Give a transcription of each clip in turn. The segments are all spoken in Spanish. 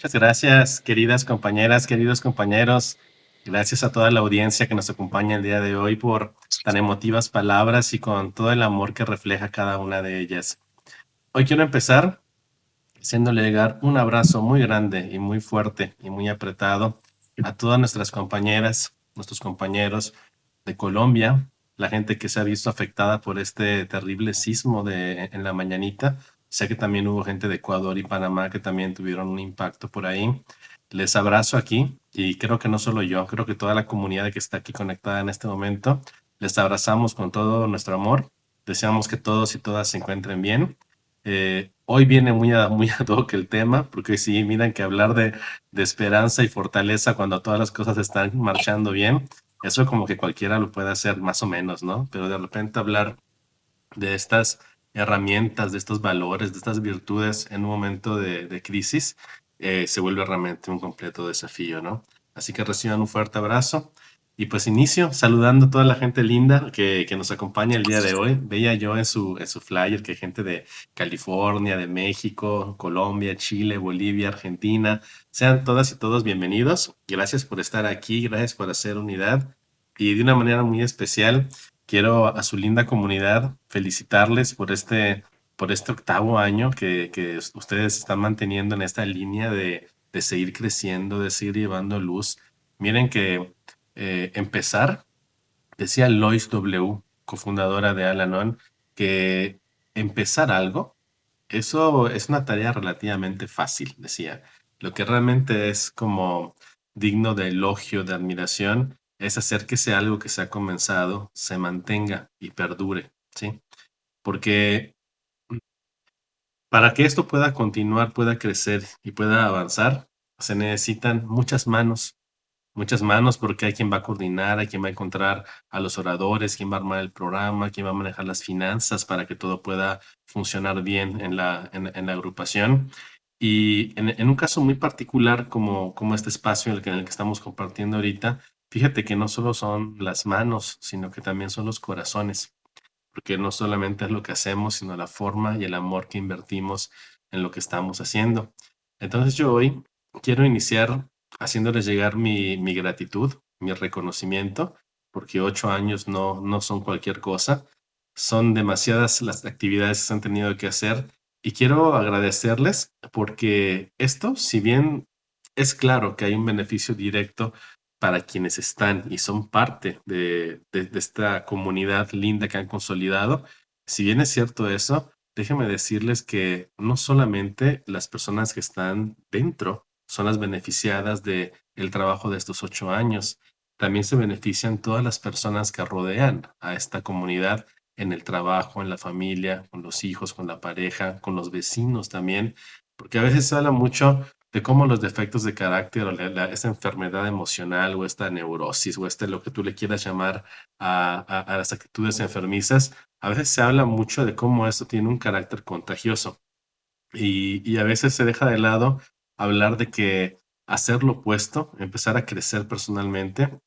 Muchas gracias, queridas compañeras, queridos compañeros. Gracias a toda la audiencia que nos acompaña el día de hoy por tan emotivas palabras y con todo el amor que refleja cada una de ellas. Hoy quiero empezar haciéndole llegar un abrazo muy grande y muy fuerte y muy apretado a todas nuestras compañeras, nuestros compañeros de Colombia, la gente que se ha visto afectada por este terrible sismo en la mañanita. Sé que también hubo gente de Ecuador y Panamá que también tuvieron un impacto por ahí. Les abrazo aquí y creo que no solo yo, creo que toda la comunidad que está aquí conectada en este momento, les abrazamos con todo nuestro amor. Deseamos que todos y todas se encuentren bien. Hoy viene muy ad hoc el tema, porque sí, miran que hablar de esperanza y fortaleza cuando todas las cosas están marchando bien, eso como que cualquiera lo puede hacer más o menos, ¿no? Pero de repente hablar de estas herramientas, de estos valores, de estas virtudes en un momento de crisis, se vuelve realmente un completo desafío, ¿no? Así que reciban un fuerte abrazo. Y pues inicio saludando a toda la gente linda que nos acompaña el día de hoy. Veía yo en su flyer que hay gente de California, de México, Colombia, Chile, Bolivia, Argentina. Sean todas y todos bienvenidos. Gracias por estar aquí, gracias por hacer unidad. Y de una manera muy especial, quiero a su linda comunidad felicitarles por este octavo año que ustedes están manteniendo en esta línea de seguir creciendo, de seguir llevando luz. Miren que empezar, decía Lois W., cofundadora de Al-Anon, que empezar algo, eso es una tarea relativamente fácil, decía. Lo que realmente es como digno de elogio, de admiración, es hacer que sea algo que se ha comenzado, se mantenga y perdure, ¿sí? Porque para que esto pueda continuar, pueda crecer y pueda avanzar, se necesitan muchas manos porque hay quien va a coordinar, hay quien va a encontrar a los oradores, quien va a armar el programa, quien va a manejar las finanzas para que todo pueda funcionar bien en la agrupación. Y en un caso muy particular como este espacio en el que estamos compartiendo ahorita, fíjate que no solo son las manos, sino que también son los corazones, porque no solamente es lo que hacemos, sino la forma y el amor que invertimos en lo que estamos haciendo. Entonces yo hoy quiero iniciar haciéndoles llegar mi gratitud, mi reconocimiento, porque 8 años no son cualquier cosa, son demasiadas las actividades que se han tenido que hacer y quiero agradecerles porque esto, si bien es claro que hay un beneficio directo para quienes están y son parte de esta comunidad linda que han consolidado, si bien es cierto eso, déjenme decirles que no solamente las personas que están dentro son las beneficiadas de el trabajo de estos 8 años, también se benefician todas las personas que rodean a esta comunidad en el trabajo, en la familia, con los hijos, con la pareja, con los vecinos también, porque a veces se habla mucho de cómo los defectos de carácter o esa enfermedad emocional o esta neurosis o lo que tú le quieras llamar a las actitudes enfermizas, a veces se habla mucho de cómo esto tiene un carácter contagioso y a veces se deja de lado hablar de que hacer lo opuesto, empezar a crecer personalmente,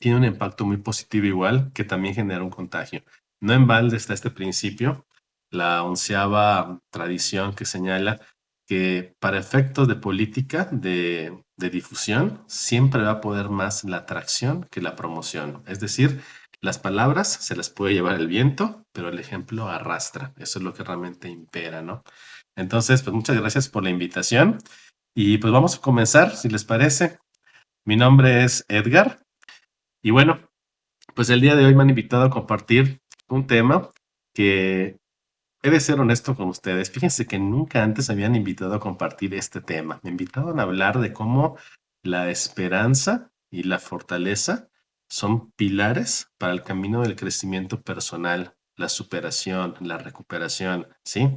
tiene un impacto muy positivo igual que también genera un contagio. No en balde está este principio, la 11ª tradición que señala que para efectos de política de difusión siempre va a poder más la atracción que la promoción. Es decir, las palabras se las puede llevar el viento, pero el ejemplo arrastra. Eso es lo que realmente impera, ¿no? Entonces, pues muchas gracias por la invitación y pues vamos a comenzar, si les parece. Mi nombre es Edgar y bueno, pues el día de hoy me han invitado a compartir un tema que he de ser honesto con ustedes. Fíjense que nunca antes me habían invitado a compartir este tema. Me invitaron a hablar de cómo la esperanza y la fortaleza son pilares para el camino del crecimiento personal, la superación, la recuperación, ¿sí?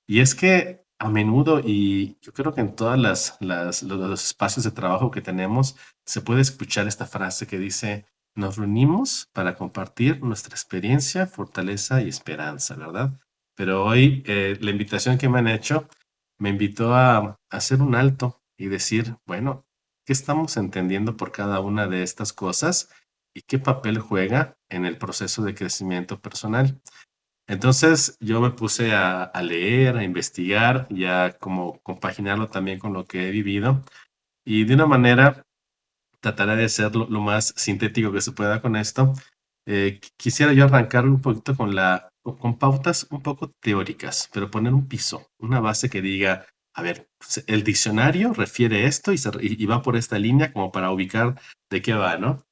Y es que a menudo, y yo creo que en todas los espacios de trabajo que tenemos, se puede escuchar esta frase que dice, nos reunimos para compartir nuestra experiencia, fortaleza y esperanza, ¿verdad? Pero hoy la invitación que me han hecho me invitó a hacer un alto y decir, bueno, ¿qué estamos entendiendo por cada una de estas cosas y qué papel juega en el proceso de crecimiento personal? Entonces yo me puse a leer, a investigar y a como compaginarlo también con lo que he vivido y de una manera trataré de ser lo más sintético que se pueda con esto. Quisiera yo arrancar un poquito con pautas un poco teóricas, pero poner un piso, una base que diga, a ver, el diccionario refiere esto y va por esta línea como para ubicar de qué va, ¿no?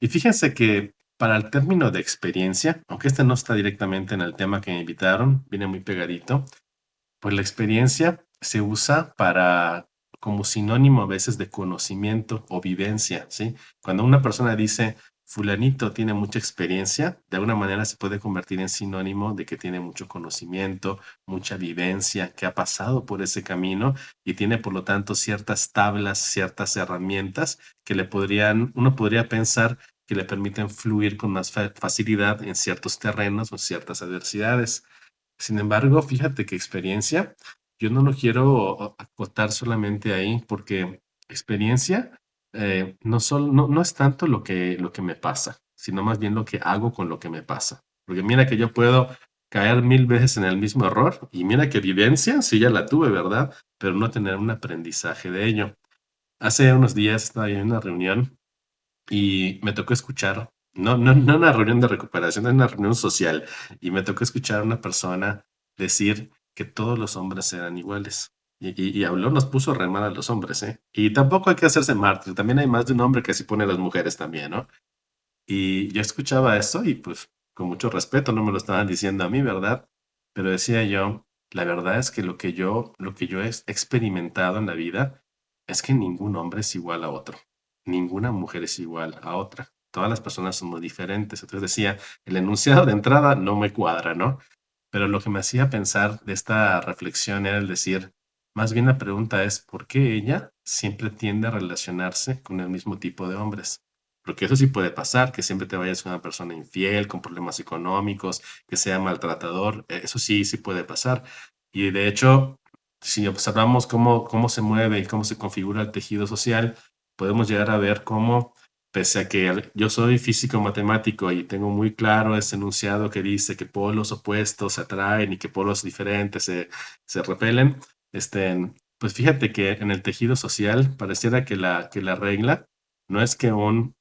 Y fíjense que para el término de experiencia, aunque este no está directamente en el tema que me invitaron, viene muy pegadito, pues la experiencia se usa para como sinónimo a veces de conocimiento o vivencia, ¿sí? Cuando una persona dice fulanito tiene mucha experiencia, de alguna manera se puede convertir en sinónimo de que tiene mucho conocimiento, mucha vivencia, que ha pasado por ese camino y tiene por lo tanto ciertas tablas, ciertas herramientas que uno podría pensar que le permiten fluir con más facilidad en ciertos terrenos o ciertas adversidades. Sin embargo, fíjate que experiencia, yo no lo quiero acotar solamente ahí, porque experiencia no es tanto lo que me pasa, sino más bien lo que hago con lo que me pasa. Porque mira que yo puedo caer 1000 veces en el mismo error y mira que vivencia, sí ya la tuve, ¿verdad? Pero no tener un aprendizaje de ello. Hace unos días estaba en una reunión y me tocó escuchar, no una reunión de recuperación, es una reunión social, y me tocó escuchar a una persona decir que todos los hombres eran iguales. Y habló, nos puso re mal a los hombres, ¿eh? Y tampoco hay que hacerse mártir, también hay más de un hombre que así pone a las mujeres también, ¿no? Y yo escuchaba eso y pues con mucho respeto, no me lo estaban diciendo a mí, ¿verdad? Pero decía yo, la verdad es que lo que yo he experimentado en la vida es que ningún hombre es igual a otro, ninguna mujer es igual a otra. Todas las personas somos diferentes. Entonces decía, el enunciado de entrada no me cuadra, ¿no? Pero lo que me hacía pensar de esta reflexión era el decir, más bien la pregunta es, ¿por qué ella siempre tiende a relacionarse con el mismo tipo de hombres? Porque eso sí puede pasar, que siempre te vayas con una persona infiel, con problemas económicos, que sea maltratador, eso sí, sí puede pasar. Y de hecho, si observamos cómo se mueve y cómo se configura el tejido social, podemos llegar a ver cómo, pese a que yo soy físico matemático y tengo muy claro ese enunciado que dice que polos opuestos se atraen y que polos diferentes se repelen, pues fíjate que en el tejido social pareciera que la regla no es que un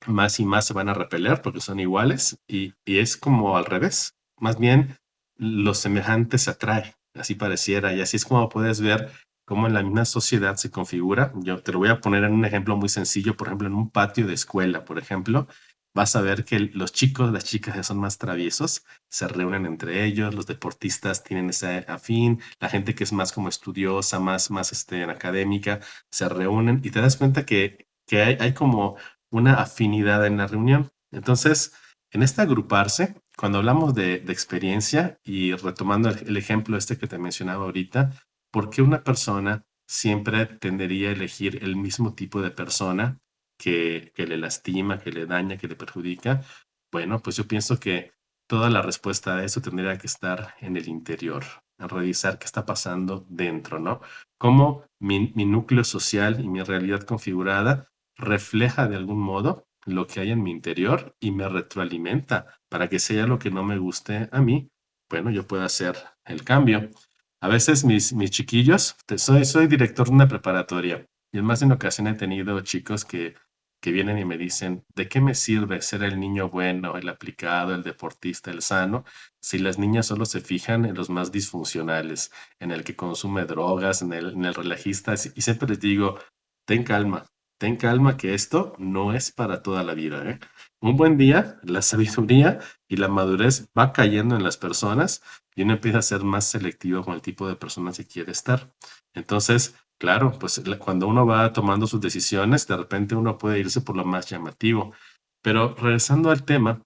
más y más se van a repeler porque son iguales y es como al revés. Más bien, lo semejante se atrae, así pareciera, y así es como puedes ver cómo en la misma sociedad se configura. Yo te lo voy a poner en un ejemplo muy sencillo, por ejemplo, en un patio de escuela, por ejemplo, vas a ver que los chicos, las chicas que son más traviesos, se reúnen entre ellos, los deportistas tienen ese afín, la gente que es más como estudiosa, más académica, se reúnen y te das cuenta que hay como una afinidad en la reunión. Entonces, en este agruparse, cuando hablamos de experiencia y retomando el ejemplo este que te mencionaba ahorita, ¿por qué una persona siempre tendería a elegir el mismo tipo de persona que le lastima, que le daña, que le perjudica? Bueno, pues yo pienso que toda la respuesta a eso tendría que estar en el interior, en revisar qué está pasando dentro, ¿no? Cómo mi núcleo social y mi realidad configurada refleja de algún modo lo que hay en mi interior y me retroalimenta para que sea lo que no me guste a mí, bueno, yo pueda hacer el cambio. A veces mis chiquillos, soy director de una preparatoria y en más de una ocasión he tenido chicos que vienen y me dicen, ¿de qué me sirve ser el niño bueno, el aplicado, el deportista, el sano, si las niñas solo se fijan en los más disfuncionales, en el que consume drogas, en el relajista? Y siempre les digo, ten calma, ten calma que esto no es para toda la vida, ¿eh? Un buen día, la sabiduría y la madurez va cayendo en las personas y uno empieza a ser más selectivo con el tipo de personas que quiere estar. Entonces, claro, pues cuando uno va tomando sus decisiones, de repente uno puede irse por lo más llamativo. Pero regresando al tema,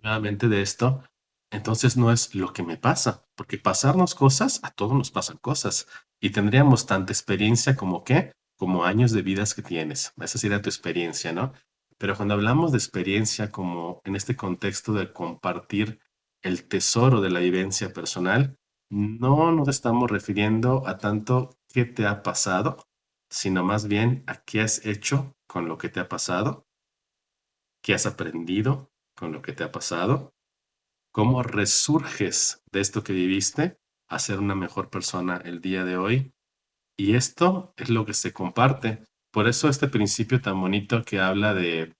nuevamente de esto, entonces no es lo que me pasa, porque pasarnos cosas, a todos nos pasan cosas y tendríamos tanta experiencia como qué, como años de vidas que tienes. Esa sería tu experiencia, ¿no? Pero cuando hablamos de experiencia como en este contexto de compartir el tesoro de la vivencia personal, no nos estamos refiriendo a tanto qué te ha pasado, sino más bien a qué has hecho con lo que te ha pasado, qué has aprendido con lo que te ha pasado cómo resurges de esto que viviste a ser una mejor persona el día de hoy. Y esto es lo que se comparte. Por eso este principio tan bonito que habla de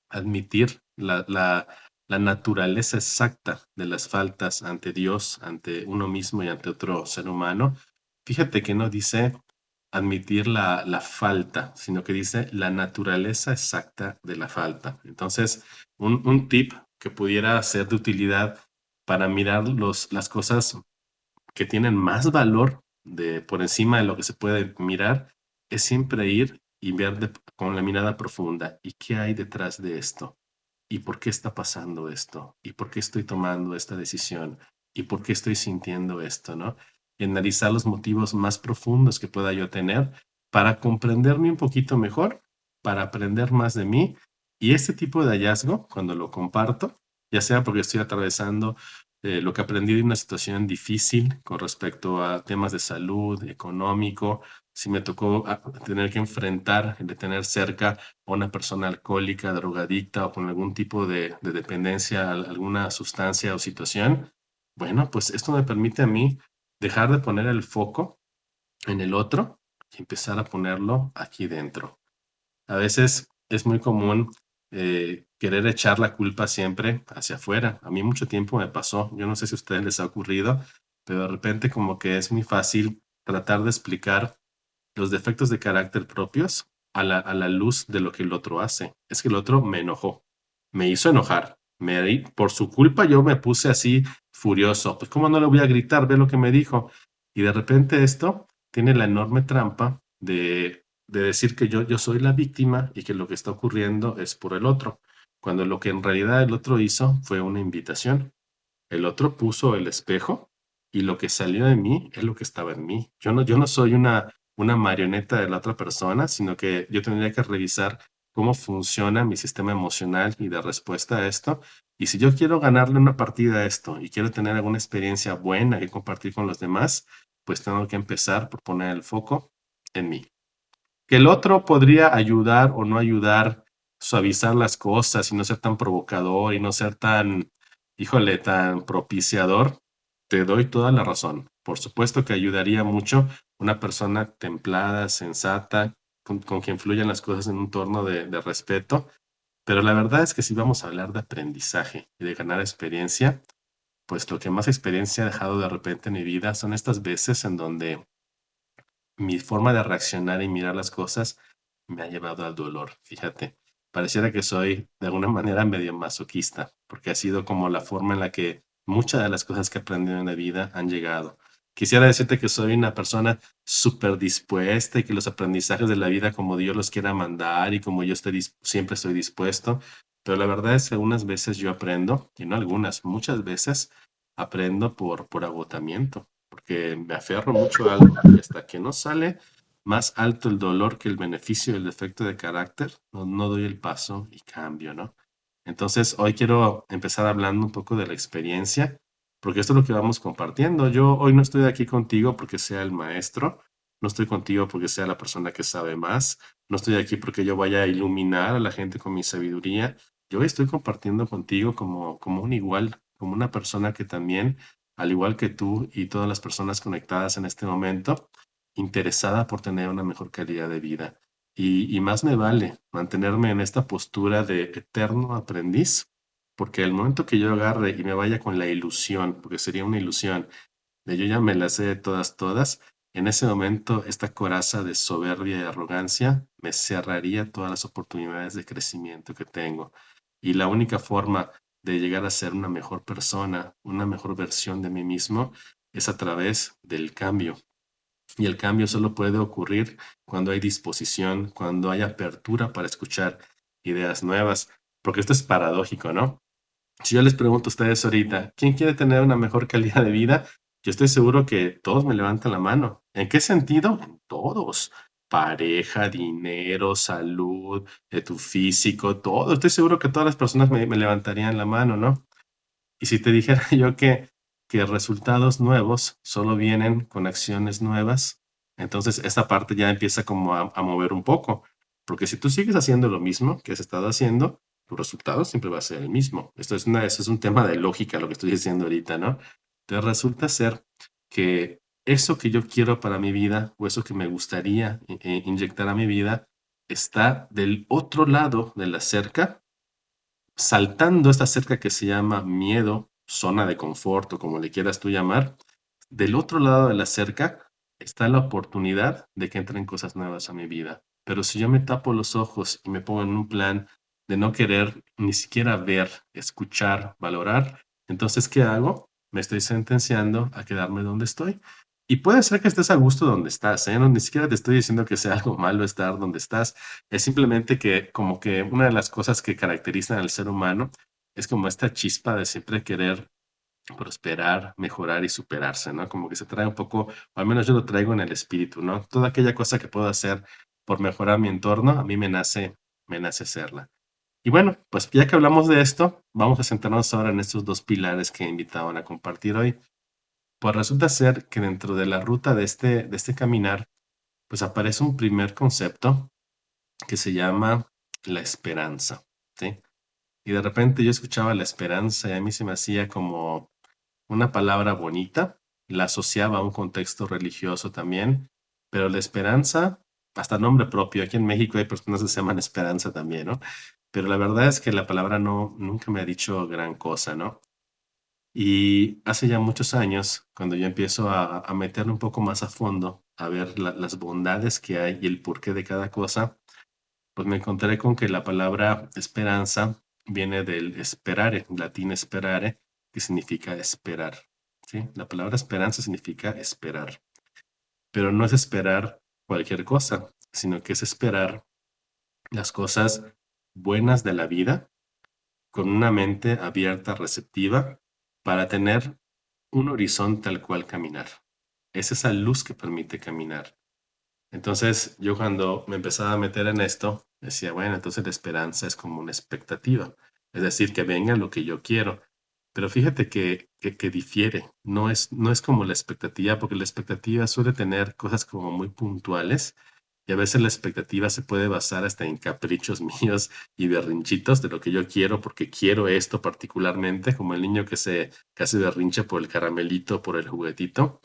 admitir la naturaleza exacta de las faltas ante Dios, ante uno mismo y ante otro ser humano. Fíjate que no dice admitir la falta, sino que dice la naturaleza exacta de la falta. Entonces, un tip que pudiera ser de utilidad para mirar las cosas que tienen más valor por encima de lo que se puede mirar, es siempre ir y ver con la mirada profunda. ¿Y qué hay detrás de esto? ¿Y por qué está pasando esto? ¿Y por qué estoy tomando esta decisión? ¿Y por qué estoy sintiendo esto, no? Y analizar los motivos más profundos que pueda yo tener para comprenderme un poquito mejor, para aprender más de mí. Y este tipo de hallazgo, cuando lo comparto, ya sea porque estoy atravesando lo que aprendí de una situación difícil con respecto a temas de salud, económico, si me tocó tener que enfrentar, de tener cerca a una persona alcohólica, drogadicta o con algún tipo de dependencia a alguna sustancia o situación, bueno, pues esto me permite a mí dejar de poner el foco en el otro y empezar a ponerlo aquí dentro. A veces es muy común querer echar la culpa siempre hacia afuera. A mí mucho tiempo me pasó, yo no sé si a ustedes les ha ocurrido, pero de repente como que es muy fácil tratar de explicar los defectos de carácter propios a la luz de lo que el otro hace. Es que el otro me enojó, me hizo enojar, por su culpa yo me puse así furioso. Pues cómo no le voy a gritar, ve lo que me dijo. Y de repente esto tiene la enorme trampa de decir que yo soy la víctima y que lo que está ocurriendo es por el otro, cuando lo que en realidad el otro hizo fue una invitación. El otro puso el espejo y lo que salió de mí es lo que estaba en mí. Yo no soy una marioneta de la otra persona, sino que yo tendría que revisar cómo funciona mi sistema emocional y de respuesta a esto. Y si yo quiero ganarle una partida a esto y quiero tener alguna experiencia buena que compartir con los demás, pues tengo que empezar por poner el foco en mí. Que el otro podría ayudar o no ayudar, suavizar las cosas y no ser tan provocador y no ser tan, híjole, tan propiciador, te doy toda la razón. Por supuesto que ayudaría mucho una persona templada, sensata, con quien fluyan las cosas en un torno de respeto, pero la verdad es que si vamos a hablar de aprendizaje y de ganar experiencia, pues lo que más experiencia ha dejado de repente en mi vida son estas veces en donde mi forma de reaccionar y mirar las cosas me ha llevado al dolor, fíjate. Pareciera que soy de alguna manera medio masoquista, porque ha sido como la forma en la que muchas de las cosas que he aprendido en la vida han llegado. Quisiera decirte que soy una persona súper dispuesta y que los aprendizajes de la vida como Dios los quiera mandar y como yo siempre estoy dispuesto, pero la verdad es que algunas veces yo aprendo, y no algunas, muchas veces aprendo por agotamiento, porque me aferro mucho a algo y hasta que no sale más alto el dolor que el beneficio del defecto de carácter, no doy el paso y cambio, ¿no? Entonces, hoy quiero empezar hablando un poco de la experiencia, porque esto es lo que vamos compartiendo. Yo hoy no estoy aquí contigo porque sea el maestro, no estoy contigo porque sea la persona que sabe más, no estoy aquí porque yo vaya a iluminar a la gente con mi sabiduría. Yo estoy compartiendo contigo como un igual, como una persona que también, al igual que tú y todas las personas conectadas en este momento, interesada por tener una mejor calidad de vida. Y más me vale mantenerme en esta postura de eterno aprendiz, porque el momento que yo agarre y me vaya con la ilusión, porque sería una ilusión, de yo ya me las sé todas, todas, en ese momento esta coraza de soberbia y arrogancia me cerraría todas las oportunidades de crecimiento que tengo. Y la única forma de llegar a ser una mejor persona, una mejor versión de mí mismo, es a través del cambio. Y el cambio solo puede ocurrir cuando hay disposición, cuando hay apertura para escuchar ideas nuevas, porque esto es paradójico, ¿no? Si yo les pregunto a ustedes ahorita, ¿quién quiere tener una mejor calidad de vida? Yo estoy seguro que todos me levantan la mano. ¿En qué sentido? En todos. Pareja, dinero, salud, tu físico, todo. Estoy seguro que todas las personas me levantarían la mano, ¿no? Y si te dijera yo que resultados nuevos solo vienen con acciones nuevas, entonces esta parte ya empieza como a mover un poco. Porque si tú sigues haciendo lo mismo que has estado haciendo, tu resultado siempre va a ser el mismo. Eso es un tema de lógica, lo que estoy diciendo ahorita, ¿no? Entonces resulta ser que eso que yo quiero para mi vida o eso que me gustaría inyectar a mi vida está del otro lado de la cerca, saltando esta cerca que se llama miedo, zona de confort o como le quieras tú llamar. Del otro lado de la cerca está la oportunidad de que entren cosas nuevas a mi vida. Pero si yo me tapo los ojos y me pongo en un plan de no querer ni siquiera ver, escuchar, valorar, entonces, ¿qué hago? Me estoy sentenciando a quedarme donde estoy. Y puede ser que estés a gusto donde estás, ¿eh? No, ni siquiera te estoy diciendo que sea algo malo estar donde estás. Es simplemente que como que una de las cosas que caracterizan al ser humano es como esta chispa de siempre querer prosperar, mejorar y superarse, ¿no? Como que se trae un poco, o al menos yo lo traigo en el espíritu, ¿no? Toda aquella cosa que puedo hacer por mejorar mi entorno, a mí me nace hacerla. Y bueno, pues ya que hablamos de esto, vamos a centrarnos ahora en estos dos pilares que invitaban a compartir hoy. Pues resulta ser que dentro de la ruta de este caminar, pues aparece un primer concepto que se llama la esperanza, ¿sí? Y de repente yo escuchaba la esperanza y a mí se me hacía como una palabra bonita, la asociaba a un contexto religioso también, pero la esperanza, hasta nombre propio, aquí en México hay personas que se llaman Esperanza también, ¿no? Pero la verdad es que la palabra no, nunca me ha dicho gran cosa, ¿no? Y hace ya muchos años, cuando yo empiezo a meterme un poco más a fondo, a ver las bondades que hay y el porqué de cada cosa, pues me encontré con que la palabra esperanza viene del esperare, latín esperare, que significa esperar. ¿Sí? La palabra esperanza significa esperar, pero no es esperar cualquier cosa, sino que es esperar las cosas buenas de la vida con una mente abierta, receptiva, para tener un horizonte al cual caminar. Es esa luz que permite caminar. Entonces, yo cuando me empezaba a meter en esto, decía, bueno, entonces la esperanza es como una expectativa, es decir, que venga lo que yo quiero. Pero fíjate que difiere, no es como la expectativa, porque la expectativa suele tener cosas como muy puntuales y a veces la expectativa se puede basar hasta en caprichos míos y berrinchitos de lo que yo quiero, porque quiero esto particularmente, como el niño que hace berrinche por el caramelito, por el juguetito.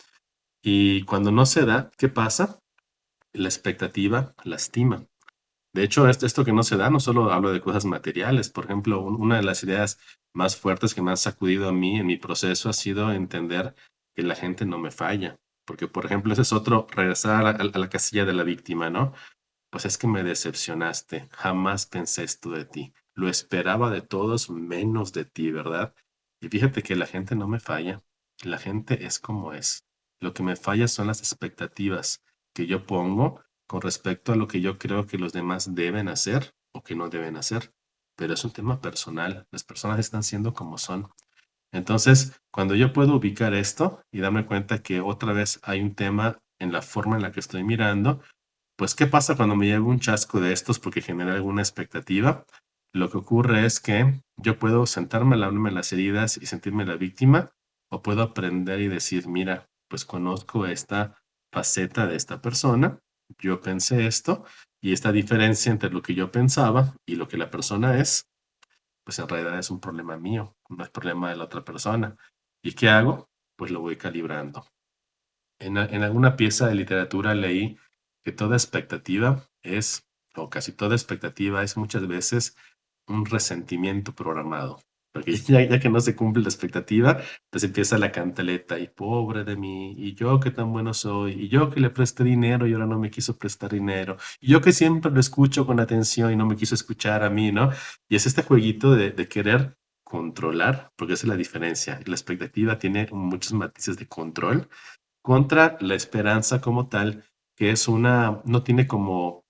Y cuando no se da, ¿qué pasa? La expectativa lastima. De hecho, esto que no se da, no solo hablo de cosas materiales. Por ejemplo, una de las ideas más fuertes que me han sacudido a mí en mi proceso ha sido entender que la gente no me falla. Porque, por ejemplo, ese es otro, regresar a la casilla de la víctima, ¿no? Pues es que me decepcionaste. Jamás pensé esto de ti. Lo esperaba de todos menos de ti, ¿verdad? Y fíjate que la gente no me falla. La gente es como es. Lo que me falla son las expectativas que yo pongo con respecto a lo que yo creo que los demás deben hacer o que no deben hacer. Pero es un tema personal. Las personas están siendo como son. Entonces, cuando yo puedo ubicar esto y darme cuenta que otra vez hay un tema en la forma en la que estoy mirando, pues, ¿qué pasa cuando me llevo un chasco de estos porque genera alguna expectativa? Lo que ocurre es que yo puedo sentarme, lavarme las heridas y sentirme la víctima, o puedo aprender y decir, mira, pues conozco esta faceta de esta persona, yo pensé esto, y esta diferencia entre lo que yo pensaba y lo que la persona es, pues en realidad es un problema mío, no es problema de la otra persona. ¿Y qué hago? Pues lo voy calibrando. En alguna pieza de literatura leí que toda expectativa es, o casi toda expectativa es muchas veces un resentimiento programado. Porque ya que no se cumple la expectativa, pues empieza la cantaleta y pobre de mí, y yo que tan bueno soy, y yo que le presté dinero y ahora no me quiso prestar dinero, y yo que siempre lo escucho con atención y no me quiso escuchar a mí, ¿no? Y es este jueguito de querer controlar, porque esa es la diferencia. La expectativa tiene muchos matices de control contra la esperanza como tal, que no tiene como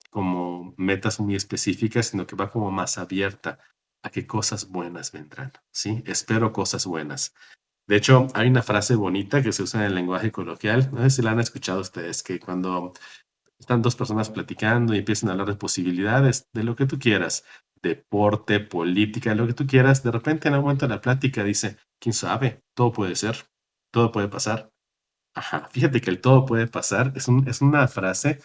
metas muy específicas, sino que va como más abierta a que cosas buenas vendrán, ¿sí? Espero cosas buenas. De hecho, hay una frase bonita que se usa en el lenguaje coloquial, no sé si la han escuchado ustedes, que cuando están dos personas platicando y empiezan a hablar de posibilidades, de lo que tú quieras, deporte, política, lo que tú quieras, de repente en algún momento de la plática dice, quién sabe, todo puede ser, todo puede pasar. Ajá, fíjate que el todo puede pasar, es una frase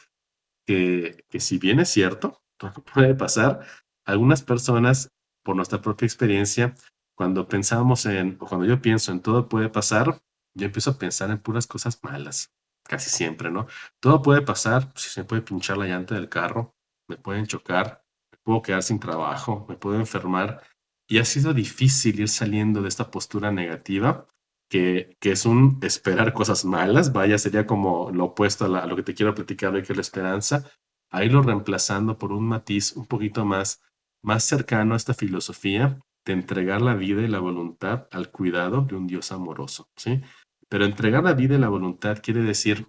que si bien es cierto, todo puede pasar, algunas personas por nuestra propia experiencia, cuando pensamos o cuando yo pienso en todo puede pasar, yo empiezo a pensar en puras cosas malas, casi siempre, ¿no? Todo puede pasar, si se me puede pinchar la llanta del carro, me pueden chocar, me puedo quedar sin trabajo, me puedo enfermar, y ha sido difícil ir saliendo de esta postura negativa, que es un esperar cosas malas, vaya, sería como lo opuesto a lo que te quiero platicar hoy, que es la esperanza, a irlo reemplazando por un matiz un poquito más cercano a esta filosofía de entregar la vida y la voluntad al cuidado de un Dios amoroso, ¿sí? Pero entregar la vida y la voluntad quiere decir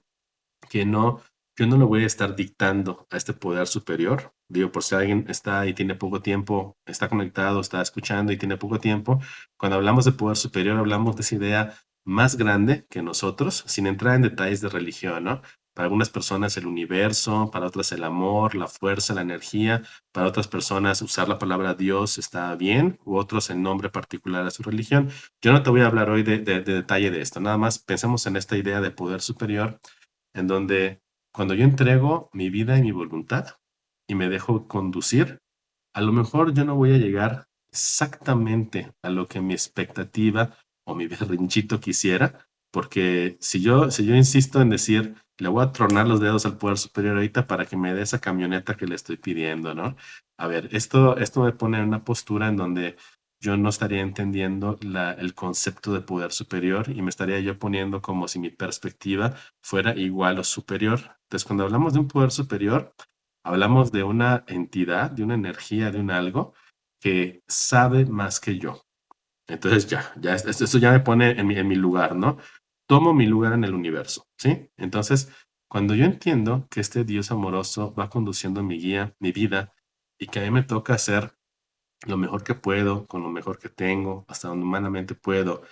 que no, yo no lo voy a estar dictando a este poder superior. Digo, por si alguien está y tiene poco tiempo, está conectado, está escuchando y tiene poco tiempo, cuando hablamos de poder superior hablamos de esa idea más grande que nosotros, sin entrar en detalles de religión, ¿no? Para algunas personas el universo, para otras el amor, la fuerza, la energía, para otras personas usar la palabra Dios está bien, u otros el nombre particular a su religión. Yo no te voy a hablar hoy de detalle de esto, nada más pensemos en esta idea de poder superior en donde cuando yo entrego mi vida y mi voluntad y me dejo conducir, a lo mejor yo no voy a llegar exactamente a lo que mi expectativa o mi berrinchito quisiera, porque si yo insisto en decir, le voy a tronar los dedos al poder superior ahorita para que me dé esa camioneta que le estoy pidiendo, ¿no? A ver, esto me pone en una postura en donde yo no estaría entendiendo el concepto de poder superior y me estaría yo poniendo como si mi perspectiva fuera igual o superior. Entonces, cuando hablamos de un poder superior, hablamos de una entidad, de una energía, de un algo que sabe más que yo. Entonces eso ya me pone en mi lugar, ¿no? Tomo mi lugar en el universo, ¿sí? Entonces, cuando yo entiendo que este Dios amoroso va conduciendo mi guía, mi vida, y que a mí me toca hacer lo mejor que puedo, con lo mejor que tengo, hasta donde humanamente puedo,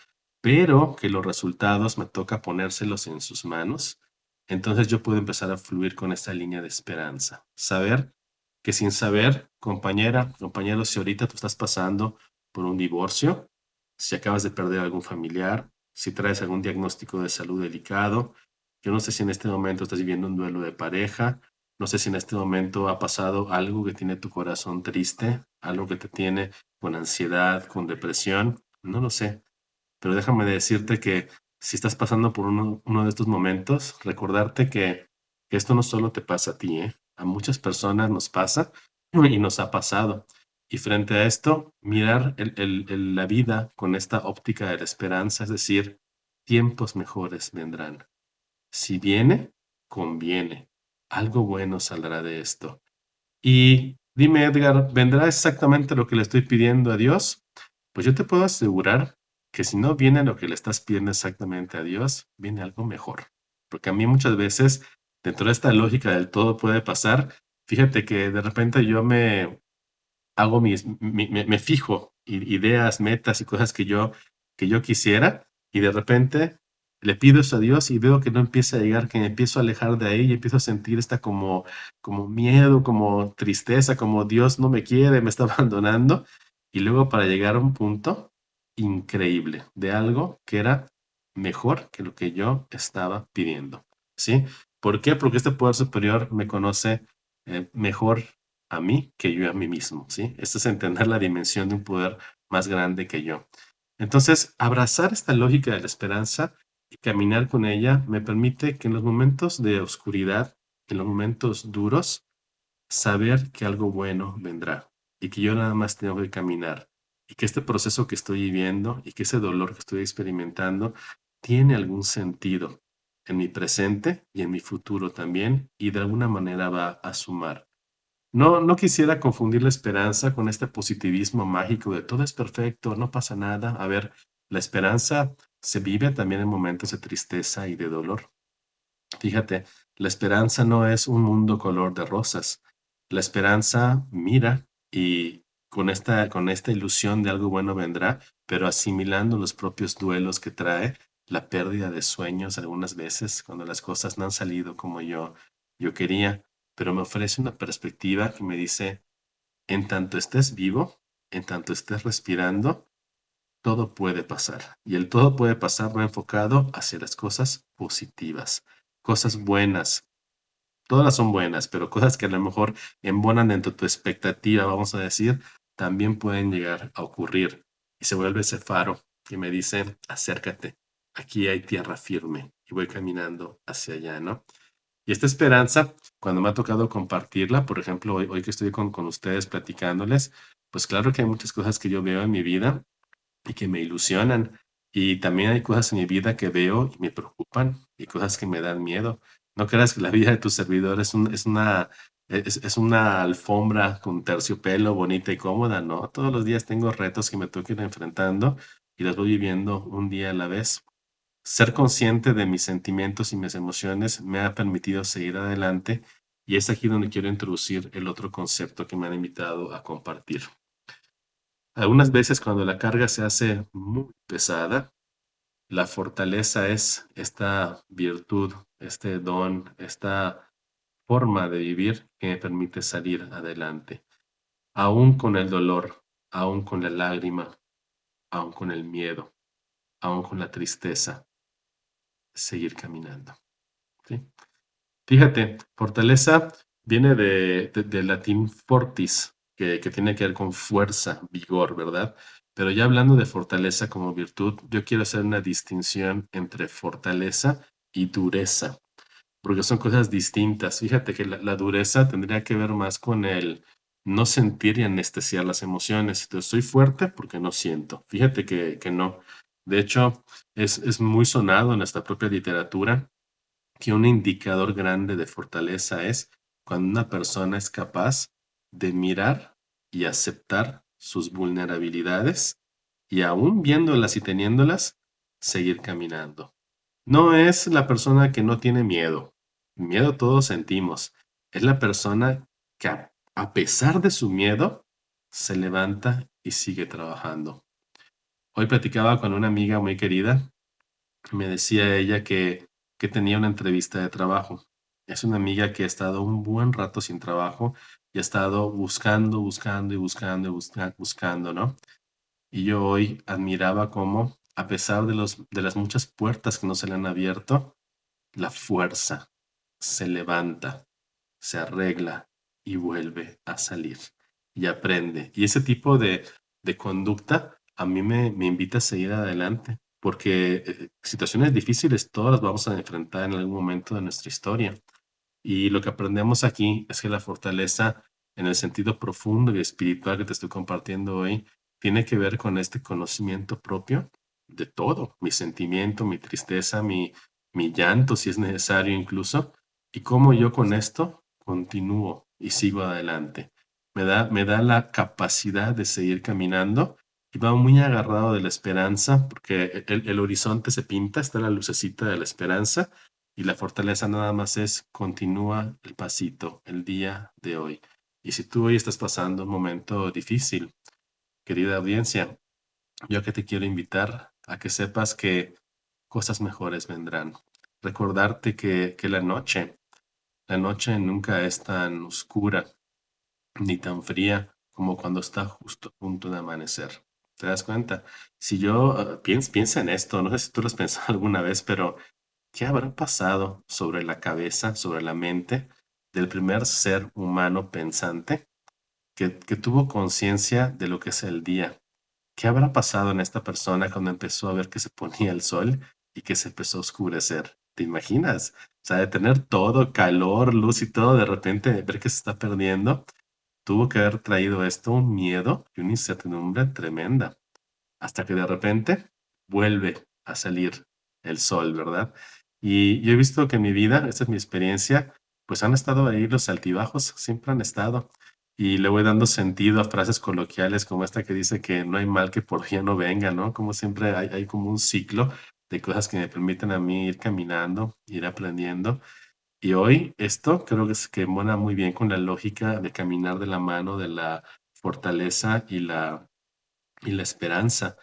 pero que los resultados me toca ponérselos en sus manos, entonces yo puedo empezar a fluir con esta línea de esperanza. Saber que sin saber, compañera, compañero, si ahorita tú estás pasando por un divorcio, si acabas de perder algún familiar, si traes algún diagnóstico de salud delicado, yo no sé si en este momento estás viviendo un duelo de pareja, no sé si en este momento ha pasado algo que tiene tu corazón triste, algo que te tiene con ansiedad, con depresión, no lo sé, pero déjame decirte que si estás pasando por uno de estos momentos, recordarte que esto no solo te pasa a ti, ¿eh? A muchas personas nos pasa y nos ha pasado. Y frente a esto, mirar la vida con esta óptica de la esperanza, es decir, tiempos mejores vendrán. Si viene, conviene. Algo bueno saldrá de esto. Y dime, Edgar, ¿vendrá exactamente lo que le estoy pidiendo a Dios? Pues yo te puedo asegurar que si no viene lo que le estás pidiendo exactamente a Dios, viene algo mejor. Porque a mí muchas veces, dentro de esta lógica del todo puede pasar, fíjate que de repente yo hago me fijo ideas, metas y cosas que yo quisiera y de repente le pido eso a Dios y veo que no empieza a llegar, que me empiezo a alejar de ahí y empiezo a sentir esta como miedo, como tristeza, como Dios no me quiere, me está abandonando y luego para llegar a un punto increíble de algo que era mejor que lo que yo estaba pidiendo, ¿sí? ¿Por qué? Porque este poder superior me conoce mejor a mí que yo a mí mismo, ¿sí? Esto es entender la dimensión de un poder más grande que yo. Entonces, abrazar esta lógica de la esperanza y caminar con ella me permite que en los momentos de oscuridad, en los momentos duros, saber que algo bueno vendrá y que yo nada más tengo que caminar y que este proceso que estoy viviendo y que ese dolor que estoy experimentando tiene algún sentido en mi presente y en mi futuro también y de alguna manera va a sumar. No quisiera confundir la esperanza con este positivismo mágico de todo es perfecto, no pasa nada. A ver, la esperanza se vive también en momentos de tristeza y de dolor. Fíjate, la esperanza no es un mundo color de rosas. La esperanza mira y con esta ilusión de algo bueno vendrá, pero asimilando los propios duelos que trae la pérdida de sueños algunas veces cuando las cosas no han salido como yo quería, pero me ofrece una perspectiva que me dice, en tanto estés vivo, en tanto estés respirando, todo puede pasar. Y el todo puede pasar va enfocado hacia las cosas positivas, cosas buenas. Todas son buenas, pero cosas que a lo mejor embonan dentro de tu expectativa, vamos a decir, también pueden llegar a ocurrir. Y se vuelve ese faro que me dice, acércate, aquí hay tierra firme y voy caminando hacia allá, ¿no? Y esta esperanza, cuando me ha tocado compartirla, por ejemplo, hoy que estoy con ustedes platicándoles, pues claro que hay muchas cosas que yo veo en mi vida y que me ilusionan. Y también hay cosas en mi vida que veo y me preocupan y cosas que me dan miedo. No creas que la vida de tu servidor es una alfombra con terciopelo bonita y cómoda, ¿no? Todos los días tengo retos que me tengo que ir enfrentando y los voy viviendo un día a la vez. Ser consciente de mis sentimientos y mis emociones me ha permitido seguir adelante y es aquí donde quiero introducir el otro concepto que me han invitado a compartir. Algunas veces cuando la carga se hace muy pesada, la fortaleza es esta virtud, este don, esta forma de vivir que me permite salir adelante, aún con el dolor, aún con la lágrima, aún con el miedo, aún con la tristeza, seguir caminando. ¿Sí? Fíjate, fortaleza viene del latín fortis, que tiene que ver con fuerza, vigor, ¿verdad? Pero ya hablando de fortaleza como virtud, yo quiero hacer una distinción entre fortaleza y dureza, porque son cosas distintas. Fíjate que la dureza tendría que ver más con el no sentir y anestesiar las emociones. Entonces, soy fuerte porque no siento. Fíjate que no. De hecho, es muy sonado en nuestra propia literatura que un indicador grande de fortaleza es cuando una persona es capaz de mirar y aceptar sus vulnerabilidades y aún viéndolas y teniéndolas, seguir caminando. No es la persona que no tiene miedo. Miedo todos sentimos. Es la persona que a pesar de su miedo, se levanta y sigue trabajando. Hoy platicaba con una amiga muy querida. Me decía ella que tenía una entrevista de trabajo. Es una amiga que ha estado un buen rato sin trabajo y ha estado buscando, buscando y buscando y buscando, ¿no? Y yo hoy admiraba cómo, a pesar de las muchas puertas que no se le han abierto, la fuerza se levanta, se arregla y vuelve a salir y aprende. Y ese tipo de conducta a mí me invita a seguir adelante, porque situaciones difíciles todas las vamos a enfrentar en algún momento de nuestra historia. Y lo que aprendemos aquí es que la fortaleza, en el sentido profundo y espiritual que te estoy compartiendo hoy, tiene que ver con este conocimiento propio de todo, mi sentimiento, mi tristeza, mi llanto, si es necesario incluso, y cómo yo con esto continúo y sigo adelante. Me da la capacidad de seguir caminando y va muy agarrado de la esperanza, porque el horizonte se pinta, está la lucecita de la esperanza y la fortaleza nada más es continúa el pasito el día de hoy. Y si tú hoy estás pasando un momento difícil, querida audiencia, yo que te quiero invitar a que sepas que cosas mejores vendrán. Recordarte que la noche nunca es tan oscura ni tan fría como cuando está justo a punto de amanecer. ¿Te das cuenta? Si yo piensa en esto, no sé si tú lo has pensado alguna vez, pero ¿qué habrá pasado sobre la cabeza, sobre la mente del primer ser humano pensante que tuvo conciencia de lo que es el día? ¿Qué habrá pasado en esta persona cuando empezó a ver que se ponía el sol y que se empezó a oscurecer? ¿Te imaginas? O sea, de tener todo, calor, luz y todo, de repente ver que se está perdiendo, tuvo que haber traído esto un miedo y una incertidumbre tremenda hasta que de repente vuelve a salir el sol, ¿verdad? Y yo he visto que en mi vida, esta es mi experiencia, pues han estado ahí los altibajos, siempre han estado. Y le voy dando sentido a frases coloquiales como esta que dice que no hay mal que por bien no venga, ¿no? Como siempre hay como un ciclo de cosas que me permiten a mí ir caminando, ir aprendiendo. Y hoy esto creo que es que mona muy bien con la lógica de caminar de la mano de la fortaleza y la esperanza.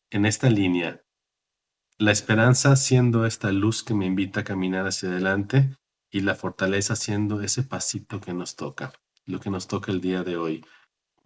En esta línea, la esperanza siendo esta luz que me invita a caminar hacia adelante y la fortaleza siendo ese pasito que nos toca, lo que nos toca el día de hoy.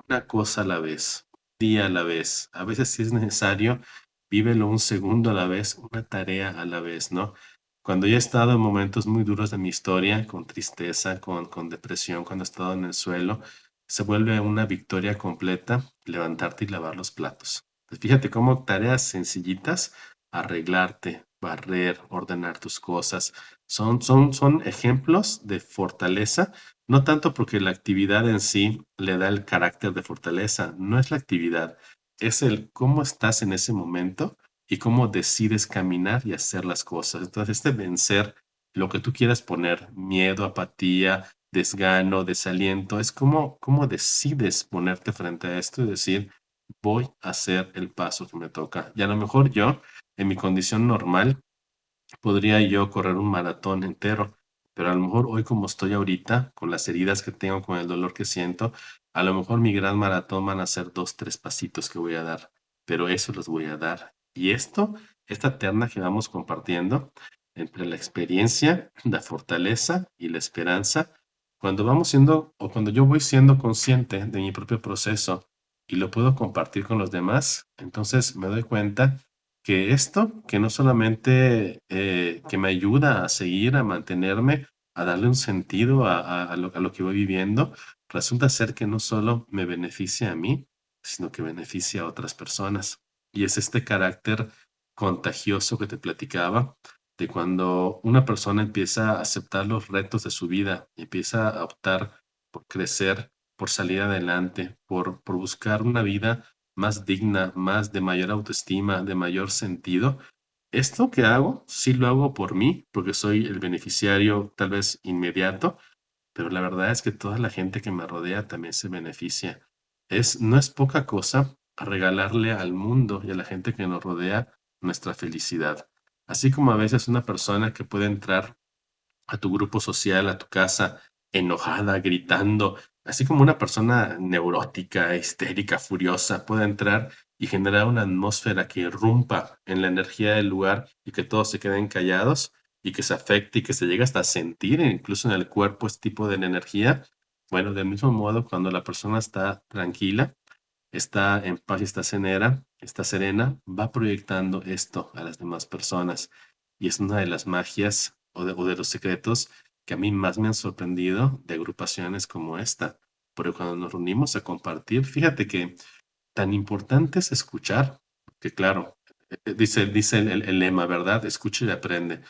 Una cosa a la vez, día a la vez. A veces si es necesario, vívelo un segundo a la vez, una tarea a la vez, ¿no? Cuando yo he estado en momentos muy duros de mi historia, con tristeza, con depresión, cuando he estado en el suelo, se vuelve una victoria completa levantarte y lavar los platos. Pues fíjate cómo tareas sencillitas, arreglarte, barrer, ordenar tus cosas, son ejemplos de fortaleza, no tanto porque la actividad en sí le da el carácter de fortaleza, no es la actividad, es el cómo estás en ese momento y cómo decides caminar y hacer las cosas. Entonces, este vencer lo que tú quieras poner, miedo, apatía, desgano, desaliento, es cómo decides ponerte frente a esto y decir, voy a hacer el paso que me toca. Y a lo mejor yo, en mi condición normal, podría yo correr un maratón entero, pero a lo mejor hoy como estoy ahorita, con las heridas que tengo, con el dolor que siento, a lo mejor mi gran maratón van a ser 2, 3 pasitos que voy a dar, pero eso los voy a dar. Y esta terna que vamos compartiendo entre la experiencia, la fortaleza y la esperanza, cuando vamos siendo o cuando yo voy siendo consciente de mi propio proceso y lo puedo compartir con los demás, entonces me doy cuenta que esto, que no solamente que me ayuda a seguir, a mantenerme, a darle un sentido a lo que voy viviendo, resulta ser que no solo me beneficia a mí, sino que beneficia a otras personas. Y es este carácter contagioso que te platicaba, de cuando una persona empieza a aceptar los retos de su vida, y empieza a optar por crecer, por salir adelante, por buscar una vida más digna, más de mayor autoestima, de mayor sentido. Esto que hago, sí lo hago por mí, porque soy el beneficiario tal vez inmediato, pero la verdad es que toda la gente que me rodea también se beneficia. No es poca cosa regalarle al mundo y a la gente que nos rodea nuestra felicidad. Así como a veces una persona que puede entrar a tu grupo social, a tu casa, enojada, gritando, así como una persona neurótica, histérica, furiosa puede entrar y generar una atmósfera que irrumpa en la energía del lugar y que todos se queden callados y que se afecte y que se llegue hasta a sentir incluso en el cuerpo este tipo de energía. Bueno, del mismo modo, cuando la persona está tranquila, está en paz y está serena, va proyectando esto a las demás personas. Y es una de las magias o de los secretos que a mí más me han sorprendido de agrupaciones como esta. Porque cuando nos reunimos a compartir, fíjate que tan importante es escuchar, que claro, dice el lema, ¿verdad? Escucha y aprende.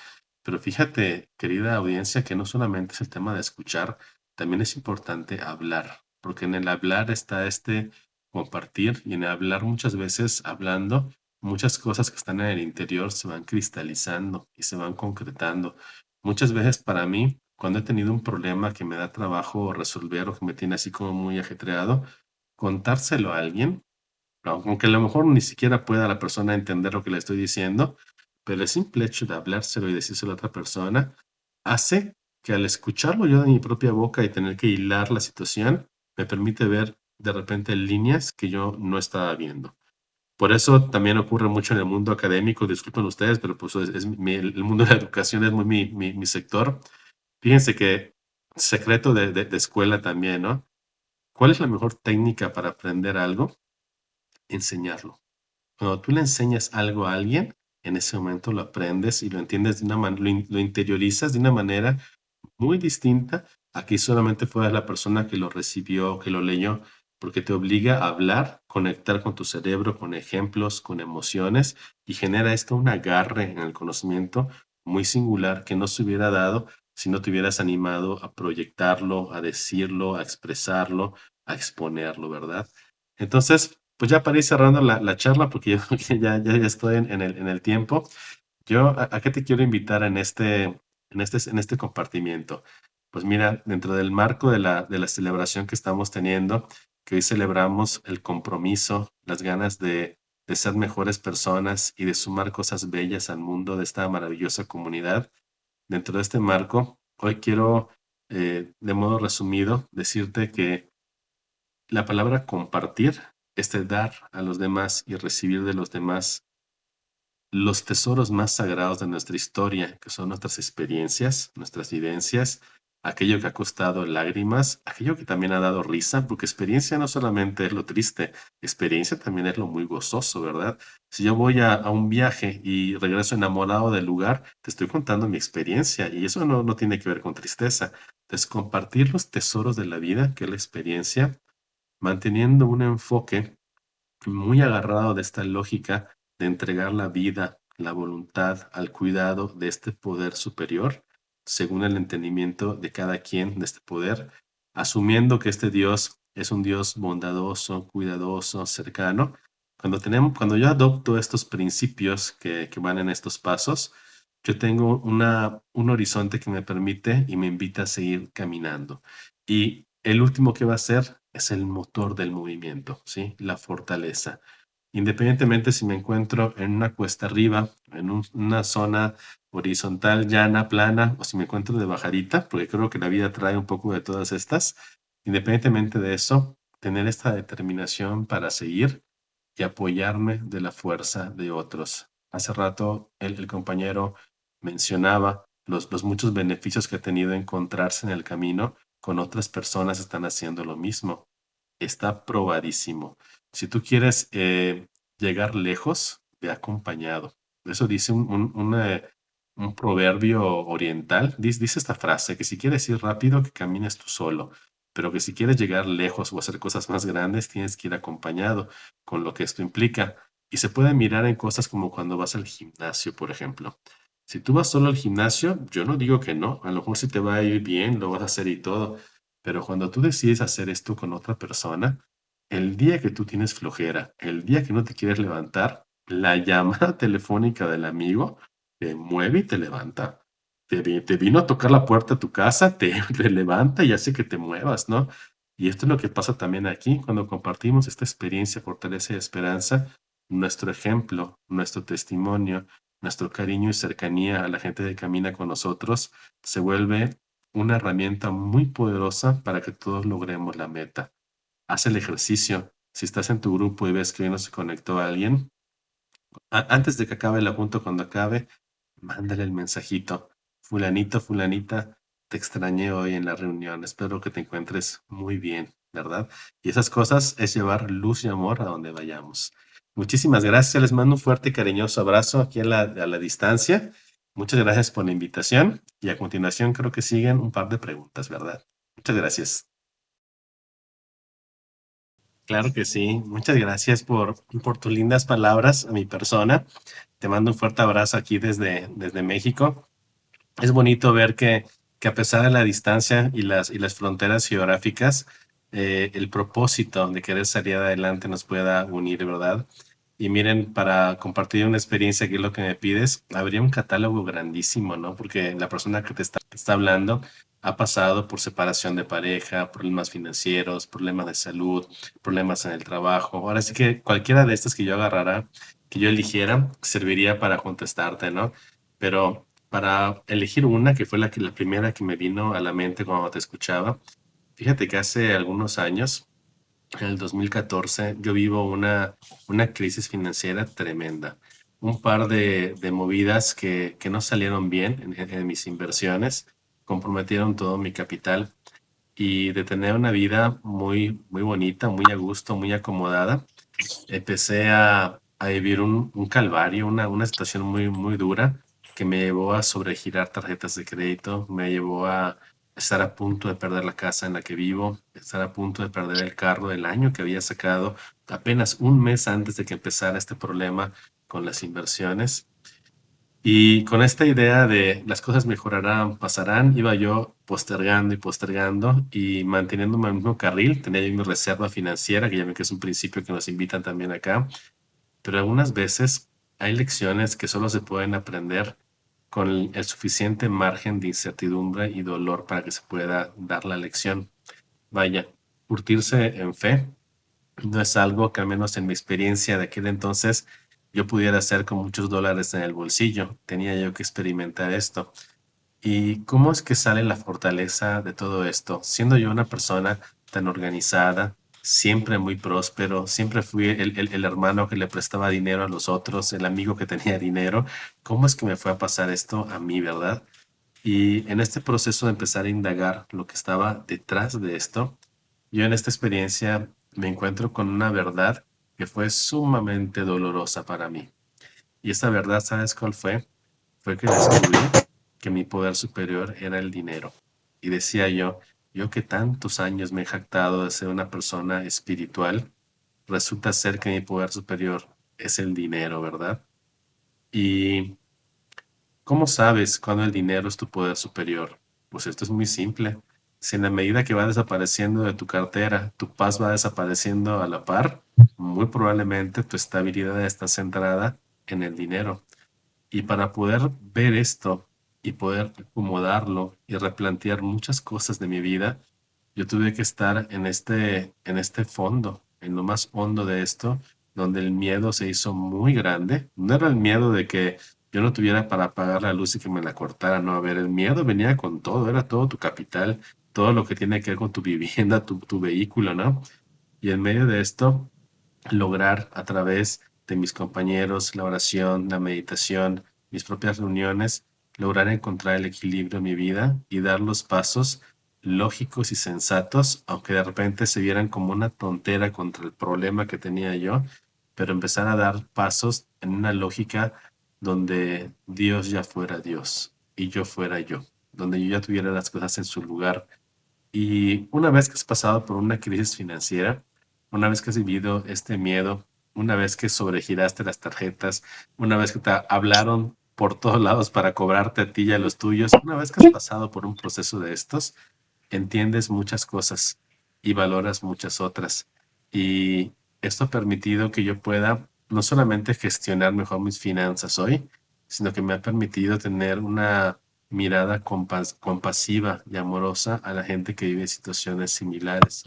Pero fíjate, querida audiencia, que no solamente es el tema de escuchar, también es importante hablar, porque en el hablar está este compartir y en el hablar muchas veces, hablando, muchas cosas que están en el interior se van cristalizando y se van concretando. Muchas veces para mí, cuando he tenido un problema que me da trabajo resolver o que me tiene así como muy ajetreado, contárselo a alguien, aunque a lo mejor ni siquiera pueda la persona entender lo que le estoy diciendo, pero el simple hecho de hablárselo y decírselo a otra persona hace que al escucharlo yo de mi propia boca y tener que hilar la situación, me permite ver de repente líneas que yo no estaba viendo. Por eso también ocurre mucho en el mundo académico, disculpen ustedes, pero pues el mundo de la educación es muy mi sector. Fíjense que secreto de escuela también, ¿no? ¿Cuál es la mejor técnica para aprender algo? Enseñarlo. Cuando tú le enseñas algo a alguien, en ese momento lo aprendes y lo entiendes de una manera, lo interiorizas de una manera muy distinta a que solamente fuera la persona que lo recibió, que lo leyó, porque te obliga a hablar, conectar con tu cerebro, con ejemplos, con emociones, y genera esto un agarre en el conocimiento muy singular que no se hubiera dado si no te hubieras animado a proyectarlo, a decirlo, a expresarlo, a exponerlo, ¿verdad? Entonces, pues ya para ir cerrando la charla, porque yo creo que ya estoy en el tiempo, yo a qué te quiero invitar en este compartimiento. Pues mira, dentro del marco de la celebración que estamos teniendo, que hoy celebramos el compromiso, las ganas de ser mejores personas y de sumar cosas bellas al mundo de esta maravillosa comunidad, dentro de este marco, hoy quiero, de modo resumido, decirte que la palabra compartir es de dar a los demás y recibir de los demás los tesoros más sagrados de nuestra historia, que son nuestras experiencias, nuestras vivencias, aquello que ha costado lágrimas, aquello que también ha dado risa, porque experiencia no solamente es lo triste, experiencia también es lo muy gozoso, ¿verdad? Si yo voy a un viaje y regreso enamorado del lugar, te estoy contando mi experiencia y eso no tiene que ver con tristeza. Entonces, compartir los tesoros de la vida, que es la experiencia, manteniendo un enfoque muy agarrado de esta lógica de entregar la vida, la voluntad al cuidado de este poder superior, según el entendimiento de cada quien de este poder, asumiendo que este Dios es un Dios bondadoso, cuidadoso, cercano. Cuando yo adopto estos principios que van en estos pasos, yo tengo un horizonte que me permite y me invita a seguir caminando. Y el último que va a ser es el motor del movimiento, ¿sí? La fortaleza. Independientemente si me encuentro en una cuesta arriba, en una zona horizontal, llana, plana, o si me encuentro de bajadita, porque creo que la vida trae un poco de todas estas, independientemente de eso, tener esta determinación para seguir y apoyarme de la fuerza de otros. Hace rato el compañero mencionaba los muchos beneficios que ha tenido encontrarse en el camino con otras personas que están haciendo lo mismo. Está probadísimo. Si tú quieres llegar lejos, ve acompañado. Eso dice un proverbio oriental. Dice esta frase, que si quieres ir rápido, que camines tú solo, pero que si quieres llegar lejos o hacer cosas más grandes, tienes que ir acompañado, con lo que esto implica. Y se puede mirar en cosas como cuando vas al gimnasio, por ejemplo. Si tú vas solo al gimnasio, yo no digo que no, a lo mejor si te va a ir bien, lo vas a hacer y todo, pero cuando tú decides hacer esto con otra persona, el día que tú tienes flojera, el día que no te quieres levantar, la llamada telefónica del amigo te mueve y te levanta. Te vino a tocar la puerta de tu casa, te levanta y hace que te muevas, ¿no? Y esto es lo que pasa también aquí, cuando compartimos esta experiencia, fortaleza y esperanza, nuestro ejemplo, nuestro testimonio, nuestro cariño y cercanía a la gente que camina con nosotros se vuelve una herramienta muy poderosa para que todos logremos la meta. Haz el ejercicio. Si estás en tu grupo y ves que hoy no se conectó a alguien, antes de que acabe el junta, cuando acabe, mándale el mensajito. Fulanito, fulanita, te extrañé hoy en la reunión. Espero que te encuentres muy bien, ¿verdad? Y esas cosas es llevar luz y amor a donde vayamos. Muchísimas gracias. Les mando un fuerte y cariñoso abrazo aquí a la distancia. Muchas gracias por la invitación. Y a continuación creo que siguen un par de preguntas, ¿verdad? Muchas gracias. Claro que sí. Muchas gracias por tus lindas palabras a mi persona. Te mando un fuerte abrazo aquí desde México. Es bonito ver que a pesar de la distancia y las fronteras geográficas, el propósito de querer salir adelante nos pueda unir, ¿verdad? Y miren, para compartir una experiencia, que es lo que me pides, habría un catálogo grandísimo, ¿no? Porque la persona que te está hablando ha pasado por separación de pareja, problemas financieros, problemas de salud, problemas en el trabajo. Ahora sí que cualquiera de estas que yo agarrara, que yo eligiera, serviría para contestarte, ¿no? Pero para elegir una, que fue la primera que me vino a la mente cuando te escuchaba, fíjate que hace algunos años, en el 2014, yo vivo una crisis financiera tremenda. Un par de movidas que no salieron bien en mis inversiones, comprometieron todo mi capital y de tener una vida muy bonita, muy a gusto, muy acomodada, empecé a vivir un calvario, una situación muy dura que me llevó a sobregirar tarjetas de crédito, me llevó a estar a punto de perder la casa en la que vivo, estar a punto de perder el carro del año que había sacado apenas un mes antes de que empezara este problema con las inversiones. Y con esta idea de las cosas mejorarán, pasarán, iba yo postergando y postergando y manteniéndome en el mismo carril. Tenía yo mi reserva financiera, que ya ven que es un principio que nos invitan también acá, pero algunas veces hay lecciones que solo se pueden aprender con el suficiente margen de incertidumbre y dolor para que se pueda dar la lección. Vaya, curtirse en fe no es algo que al menos en mi experiencia de aquel entonces yo pudiera hacer con muchos dólares en el bolsillo. Tenía yo que experimentar esto. ¿Y cómo es que sale la fortaleza de todo esto? Siendo yo una persona tan organizada, siempre muy próspero, siempre fui el hermano que le prestaba dinero a los otros, el amigo que tenía dinero, ¿cómo es que me fue a pasar esto a mí, verdad? Y en este proceso de empezar a indagar lo que estaba detrás de esto, yo en esta experiencia me encuentro con una verdad que fue sumamente dolorosa para mí. Y esta verdad, ¿sabes cuál fue? Fue que descubrí que mi poder superior era el dinero. Y decía yo, yo que tantos años me he jactado de ser una persona espiritual, resulta ser que mi poder superior es el dinero, ¿verdad? ¿Y cómo sabes cuándo el dinero es tu poder superior? Pues esto es muy simple. Si en la medida que va desapareciendo de tu cartera, tu paz va desapareciendo a la par, muy probablemente tu estabilidad está centrada en el dinero. Y para poder ver esto y poder acomodarlo y replantear muchas cosas de mi vida, yo tuve que estar en este fondo, en lo más hondo de esto, donde el miedo se hizo muy grande. No era el miedo de que yo no tuviera para pagar la luz y que me la cortara, no, a ver, el miedo venía con todo, era todo tu capital, todo lo que tiene que ver con tu vivienda, tu vehículo, ¿no? Y en medio de esto, lograr a través de mis compañeros, la oración, la meditación, mis propias reuniones, lograr encontrar el equilibrio en mi vida y dar los pasos lógicos y sensatos, aunque de repente se vieran como una tontera contra el problema que tenía yo, pero empezar a dar pasos en una lógica donde Dios ya fuera Dios y yo fuera yo, donde yo ya tuviera las cosas en su lugar. Y una vez que has pasado por una crisis financiera, una vez que has vivido este miedo, una vez que sobregiraste las tarjetas, una vez que te hablaron por todos lados para cobrarte a ti y a los tuyos, una vez que has pasado por un proceso de estos, entiendes muchas cosas y valoras muchas otras. Y esto ha permitido que yo pueda no solamente gestionar mejor mis finanzas hoy, sino que me ha permitido tener una mirada compasiva y amorosa a la gente que vive situaciones similares.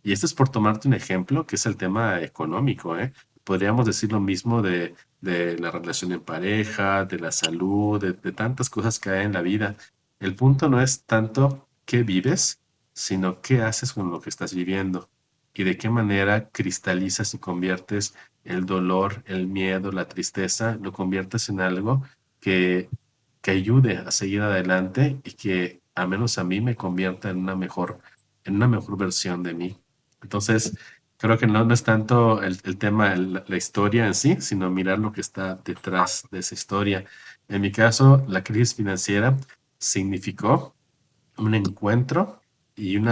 Y esto es por tomarte un ejemplo, que es el tema económico, ¿eh? Podríamos decir lo mismo de la relación en pareja, de la salud, de tantas cosas que hay en la vida. El punto no es tanto qué vives, sino qué haces con lo que estás viviendo y de qué manera cristalizas y conviertes el dolor, el miedo, la tristeza, lo conviertes en algo que, que ayude a seguir adelante y que al menos a mí me convierta en una mejor versión de mí. Entonces, creo que no es tanto el tema, la historia en sí, sino mirar lo que está detrás de esa historia. En mi caso, la crisis financiera significó un encuentro y un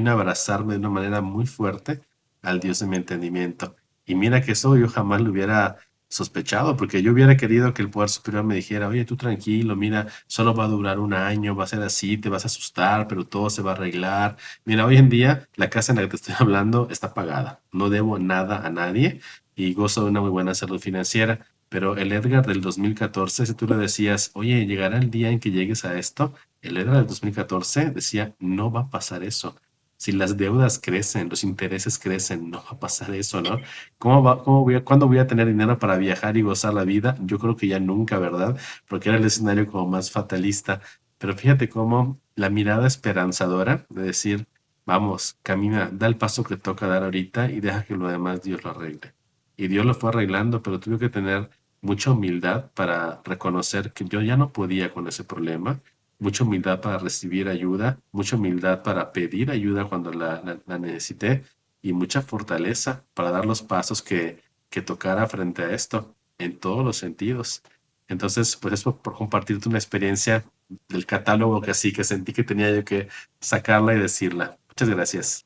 abrazarme de una manera muy fuerte al Dios de mi entendimiento. Y mira que eso yo jamás lo hubiera sospechado, porque yo hubiera querido que el poder superior me dijera, oye, tú tranquilo, mira, solo va a durar un año, va a ser así, te vas a asustar, pero todo se va a arreglar. Mira, hoy en día la casa en la que te estoy hablando está pagada, no debo nada a nadie y gozo de una muy buena salud financiera. Pero el Edgar del 2014, si tú le decías, oye, llegará el día en que llegues a esto, el EDRA del 2014 decía, no va a pasar eso. Si las deudas crecen, los intereses crecen, no va a pasar eso, ¿no? ¿Cuándo voy a tener dinero para viajar y gozar la vida? Yo creo que ya nunca, ¿verdad? Porque era el escenario como más fatalista. Pero fíjate cómo la mirada esperanzadora de decir, vamos, camina, da el paso que toca dar ahorita y deja que lo demás Dios lo arregle. Y Dios lo fue arreglando, pero tuve que tener mucha humildad para reconocer que yo ya no podía con ese problema, mucha humildad para recibir ayuda, mucha humildad para pedir ayuda cuando la necesité y mucha fortaleza para dar los pasos que tocara frente a esto en todos los sentidos. Entonces, pues es por compartirte una experiencia del catálogo que así que sentí que tenía yo que sacarla y decirla. Muchas gracias.